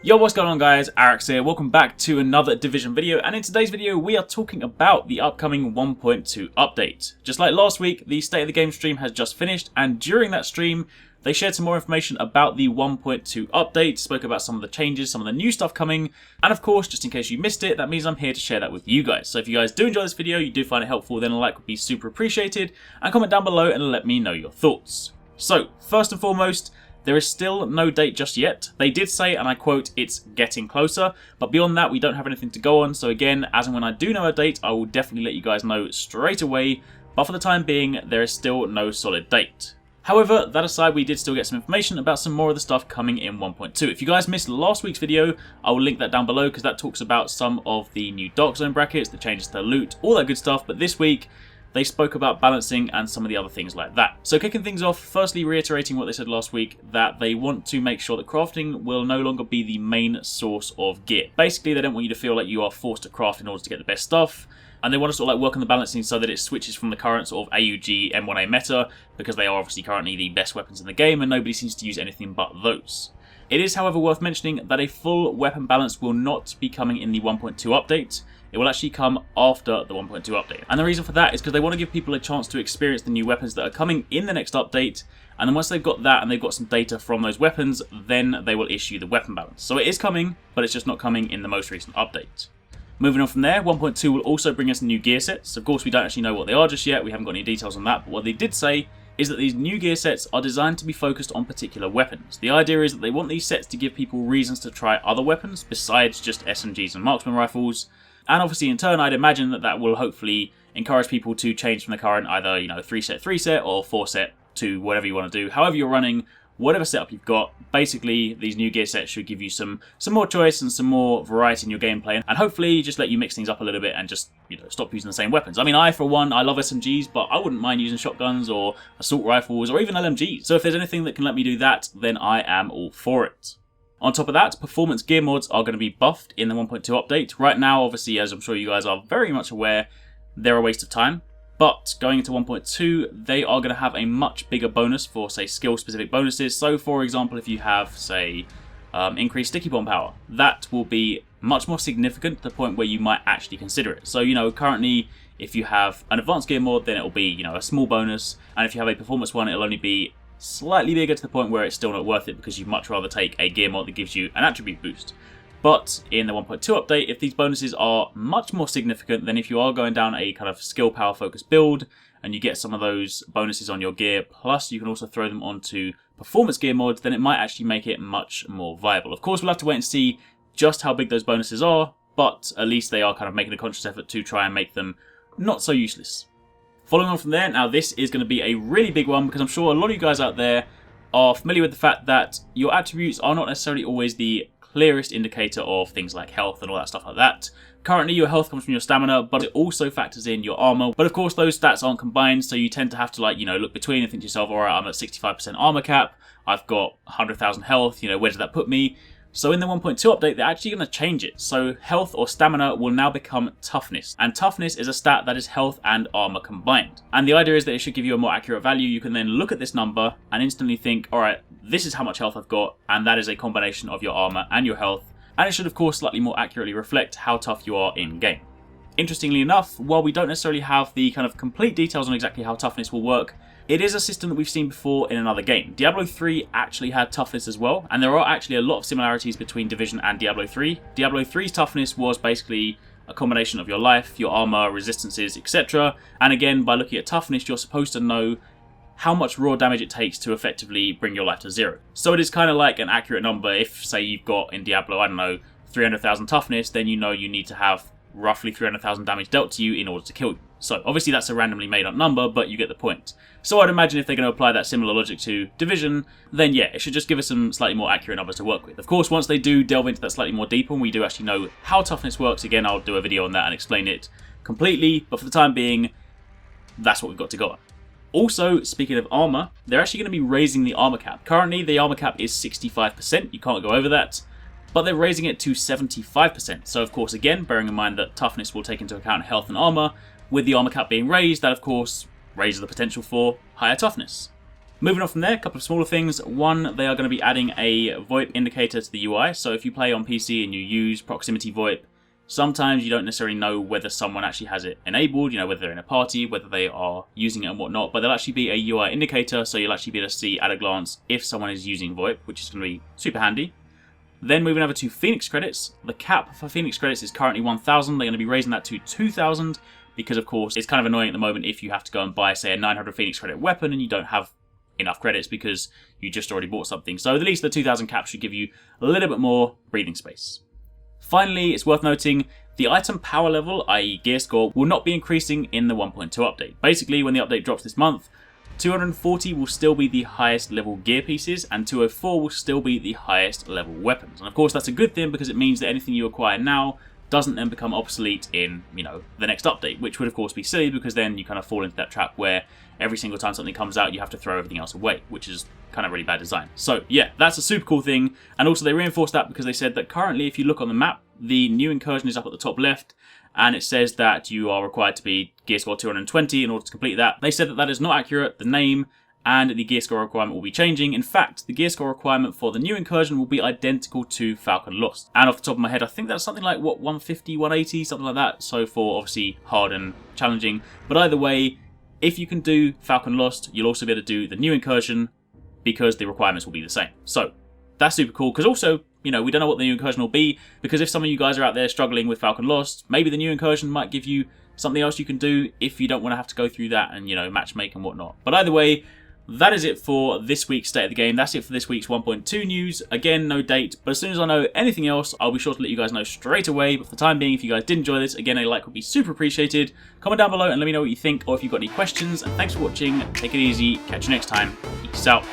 Yo, what's going on guys, Arekkz here, welcome back to another Division video, and in today's video we are talking about the upcoming 1.2 update. Just like last week, the State of the Game stream has just finished, and during that stream they shared some more information about the 1.2 update, spoke about some of the changes, some of the new stuff coming, and of course, just in case you missed it, that means I'm here to share that with you guys. So if you guys do enjoy this video, you do find it helpful, then a like would be super appreciated, and comment down below and let me know your thoughts. So, first and foremost, there is still no date just yet. They did say, and I quote, it's getting closer, but beyond that we don't have anything to go on, so again, as and when I do know a date, I will definitely let you guys know straight away, but for the time being, there is still no solid date. However, that aside, we did still get some information about some more of the stuff coming in 1.2. If you guys missed last week's video, I will link that down below because that talks about some of the new Dark Zone brackets, the changes to loot, all that good stuff, but this week, they spoke about balancing and some of the other things like that. So kicking things off, firstly reiterating what they said last week, that they want to make sure that crafting will no longer be the main source of gear. Basically, they don't want you to feel like you are forced to craft in order to get the best stuff, and they want to sort of like work on the balancing so that it switches from the current sort of AUG M1A meta, because they are obviously currently the best weapons in the game and nobody seems to use anything but those. It is, however, worth mentioning that a full weapon balance will not be coming in the 1.2 update. It will actually come after the 1.2 update. And the reason for that is because they want to give people a chance to experience the new weapons that are coming in the next update, and then once they've got that and they've got some data from those weapons, then they will issue the weapon balance. So it is coming, but it's just not coming in the most recent update. Moving on from there, 1.2 will also bring us new gear sets. Of course, we don't actually know what they are just yet, we haven't got any details on that, but what they did say is that these new gear sets are designed to be focused on particular weapons. The idea is that they want these sets to give people reasons to try other weapons besides just SMGs and marksman rifles. And obviously in turn, I'd imagine that that will hopefully encourage people to change from the current either, 3 set or 4 set to whatever you want to do. However you're running, whatever setup you've got, basically these new gear sets should give you some more choice and some more variety in your gameplay, and hopefully just let you mix things up a little bit and just, stop using the same weapons. I mean, for one, I love SMGs, but I wouldn't mind using shotguns or assault rifles or even LMGs. So if there's anything that can let me do that, then I am all for it. On top of that, performance gear mods are going to be buffed in the 1.2 update. Right now, obviously, as I'm sure you guys are very much aware, they're a waste of time. But going into 1.2, they are going to have a much bigger bonus for, say, skill-specific bonuses. So, for example, if you have, say, increased sticky bomb power, that will be much more significant to the point where you might actually consider it. So, currently, if you have an advanced gear mod, then it will be, a small bonus. And if you have a performance one, it'll only be slightly bigger to the point where it's still not worth it because you'd much rather take a gear mod that gives you an attribute boost. But in the 1.2 update, if these bonuses are much more significant than if you are going down a kind of skill power focused build and you get some of those bonuses on your gear, plus you can also throw them onto performance gear mods, then it might actually make it much more viable. Of course, we'll have to wait and see just how big those bonuses are, but at least they are kind of making a conscious effort to try and make them not so useless. Following on from there, now this is going to be a really big one because I'm sure a lot of you guys out there are familiar with the fact that your attributes are not necessarily always the clearest indicator of things like health and all that stuff like that. Currently your health comes from your stamina, but it also factors in your armor. But of course those stats aren't combined, so you tend to have to look between and think to yourself, alright, I'm at 65% armor cap, I've got 100,000 health, where does that put me? So in the 1.2 update, they're actually going to change it. So health or stamina will now become toughness. And toughness is a stat that is health and armor combined. And the idea is that it should give you a more accurate value. You can then look at this number and instantly think, alright, this is how much health I've got. And that is a combination of your armor and your health. And it should of course slightly more accurately reflect how tough you are in game. Interestingly enough, while we don't necessarily have the kind of complete details on exactly how toughness will work, it is a system that we've seen before in another game. Diablo 3 actually had toughness as well, and there are actually a lot of similarities between Division and Diablo 3. Diablo 3's toughness was basically a combination of your life, your armor, resistances, etc. And again, by looking at toughness, you're supposed to know how much raw damage it takes to effectively bring your life to 0. So it is kind of like an accurate number. If, say, you've got in Diablo, 300,000 toughness, then you know you need to have roughly 300,000 damage dealt to you in order to kill you. So obviously that's a randomly made up number, but you get the point. So I'd imagine if they're going to apply that similar logic to Division, then yeah, it should just give us some slightly more accurate numbers to work with. Of course, once they do delve into that slightly more deeper and we do actually know how toughness works, again, I'll do a video on that and explain it completely, but for the time being, that's what we've got to go on. Also, speaking of armor, they're actually going to be raising the armor cap. Currently, the armor cap is 65%, you can't go over that, but they're raising it to 75%. So of course, again, bearing in mind that toughness will take into account health and armor, with the armor cap being raised, that of course raises the potential for higher toughness. Moving on from there, a couple of smaller things. One, they are going to be adding a VoIP indicator to the UI. So if you play on PC and you use proximity VoIP, sometimes you don't necessarily know whether someone actually has it enabled, whether they're in a party, whether they are using it and whatnot, but there'll actually be a UI indicator, so you'll actually be able to see at a glance if someone is using VoIP, which is going to be super handy. Then moving over to Phoenix credits, the cap for Phoenix credits is currently 1,000, they're going to be raising that to 2,000, because of course it's kind of annoying at the moment if you have to go and buy, say, a 900 Phoenix credit weapon and you don't have enough credits because you just already bought something. So at least the 2,000 cap should give you a little bit more breathing space. Finally, it's worth noting, the item power level, i.e. gear score, will not be increasing in the 1.2 update. Basically, when the update drops this month, 240 will still be the highest level gear pieces, and 204 will still be the highest level weapons. And of course, that's a good thing because it means that anything you acquire now doesn't then become obsolete in, the next update, which would of course be silly because then you kind of fall into that trap where every single time something comes out, you have to throw everything else away, which is kind of really bad design. So yeah, that's a super cool thing. And also they reinforced that because they said that currently, if you look on the map, the new incursion is up at the top left, and it says that you are required to be gear score 220 in order to complete that. They said that that is not accurate. The name and the gear score requirement will be changing. In fact, the gear score requirement for the new incursion will be identical to Falcon Lost. And off the top of my head, I think that's something like, 150, 180, something like that. So for obviously hard and challenging. But either way, if you can do Falcon Lost, you'll also be able to do the new incursion because the requirements will be the same. So that's super cool, because also, we don't know what the new incursion will be, because if some of you guys are out there struggling with Falcon Lost, maybe the new incursion might give you something else you can do if you don't want to have to go through that and, matchmake and whatnot. But either way, that is it for this week's State of the Game. That's it for this week's 1.2 news. Again, no date, but as soon as I know anything else, I'll be sure to let you guys know straight away. But for the time being, if you guys did enjoy this, again, a like would be super appreciated. Comment down below and let me know what you think, or if you've got any questions. And thanks for watching. Take it easy. Catch you next time. Peace out.